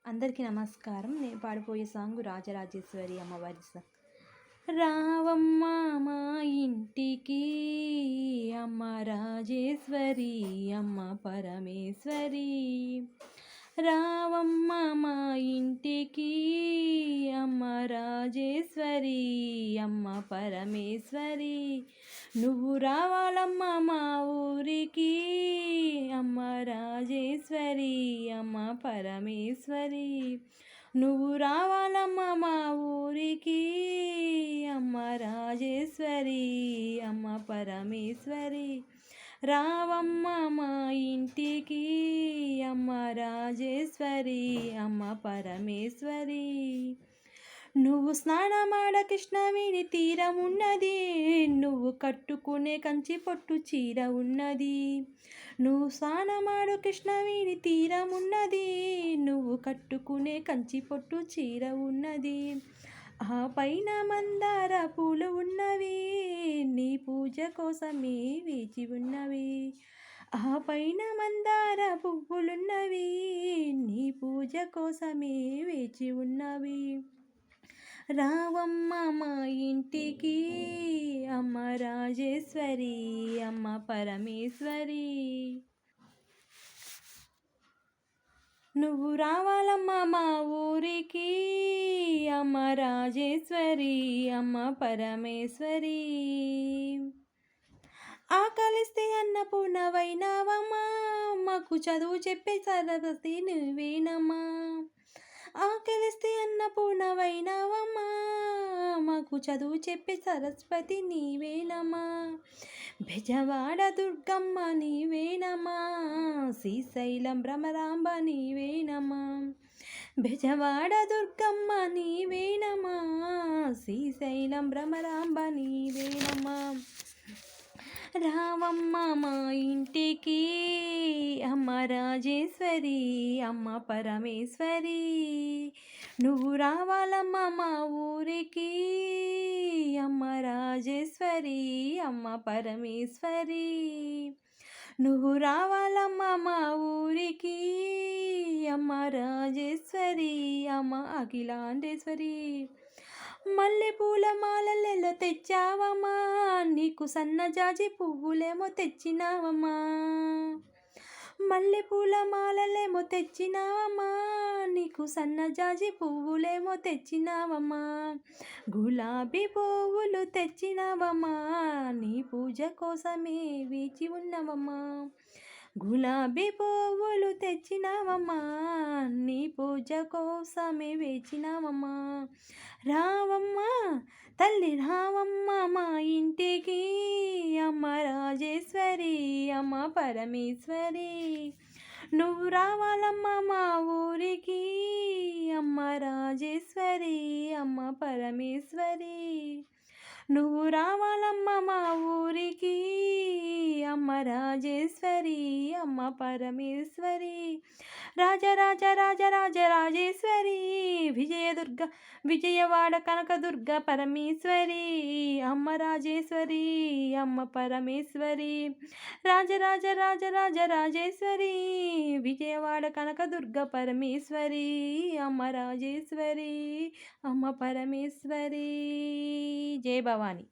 అందరికీ నమస్కారం. నేను పాడిపోయే సాంగ్ రాజరాజేశ్వరి అమ్మవారి సాంగ్. రావమ్మ మా ఇంటికి అమ్మ రాజేశ్వరి అమ్మ పరమేశ్వరి, రావమ్మ మా ఇంటికి అమ్మ రాజేశ్వరి అమ్మ పరమేశ్వరి, నువ్వు రావాలమ్మ మా ఊరికి అమ్మ రాజేశ్వరి అమ్మ పరమేశ్వరి, నువ్వు రావాలమ్మ మా ఊరికి అమ్మ రాజేశ్వరి అమ్మ పరమేశ్వరి, రావమ్మ మా ఇంటికి అమ్మ రాజేశ్వరి అమ్మ పరమేశ్వరి, నువ్వు స్నానమాడ కృష్ణవేణి తీరం ఉన్నది, నువ్వు కట్టుకునే కంచి పొట్టు చీర ఉన్నది, నువ్వు స్నానమాడు కృష్ణవేణి తీరం ఉన్నది, నువ్వు కట్టుకునే కంచి పొట్టు చీర ఉన్నది, ఆ పైన మందార పూలు ఉన్నవి, నీ పూజ కోసమే వేచి ఉన్నవి, ఆ పైన మందార పువ్వులున్నవి, నీ పూజ కోసమే వేచి ఉన్నవి, రావమ్మ మా ఇంటికి అమ్మ రాజేశ్వరి అమ్మ పరమేశ్వరి, నువ్వు రావాలమ్మ మా ఊరికి అమ్మ రాజేశ్వరి అమ్మ పరమేశ్వరి, ఆకలిస్తే అన్నపూర్ణవైనావమ్మా, మాకు చదువు చెప్పే సరస్వతి నువ్వేనమ్మా, ఆకలిస్తే అన్నపూర్ణవైనావమ్మా, మాకు చదువు చెప్పే సరస్వతి నీవేనమ్మా, బెజవాడ దుర్గమ్మ నీవేనమ్మా, శ్రీశైలం భ్రమరాంబ నీవేనమ్మా, బెజవాడ దుర్గమ్మ నీవేనమ్మా, శ్రీశైలం భ్రమరాంబ నీవేనమ్మా, రావమ్మ మా ఇంటికి అమ్మ రాజేశ్వరి అమ్మ పరమేశ్వరి, నువ్వు రావాలమ్మ మా ఊరికి అమ్మ రాజేశ్వరి అమ్మ పరమేశ్వరి, నువ్వు రావాలమ్మ మా ఊరికి అమ్మ రాజేశ్వరి అమ్మ అఖిలాండేశ్వరి, మల్లెపూల మాలలలో తెచ్చావమ్మా, నీకు సన్నజాజి పువ్వులేమో తెచ్చినావమ్మా, మల్లెపూల మాలలేమో తెచ్చినావమ్మా, నీకు సన్నజాజి పువ్వులేమో తెచ్చినావమ్మా, గులాబీ పువ్వులు తెచ్చినావమ్మా, నీ పూజ కోసమే వేచి ఉన్నవమ్మా, గులాబీ పువ్వులు తెచ్చినావమ్మా, నీ పూజ కోసమే వేచినావమ్మా, రావమ్మ తల్లి రావమ్మ మా ఇంటికి అమ్మ రాజేశ్వరి అమ్మ పరమేశ్వరి, నువ్వు రావాలమ్మ మా ఊరికి అమ్మ రాజేశ్వరి అమ్మ పరమేశ్వరి, నువ్వు రావాలమ్మ మా ఊరికి అమ్మ రాజేశ్వరి అమ్మ పరమేశ్వరి, రాజరాజ రాజరాజ రాజేశ్వరి, విజయదుర్గ విజయవాడ కనకదుర్గ పరమేశ్వరి అమ్మ రాజేశ్వరి అమ్మ పరమేశ్వరి, రాజరాజ రాజరాజ రాజేశ్వరి, విజయవాడ కనకదుర్గ పరమేశ్వరి అమ్మ రాజేశ్వరి అమ్మ పరమేశ్వరి, జై భవాని.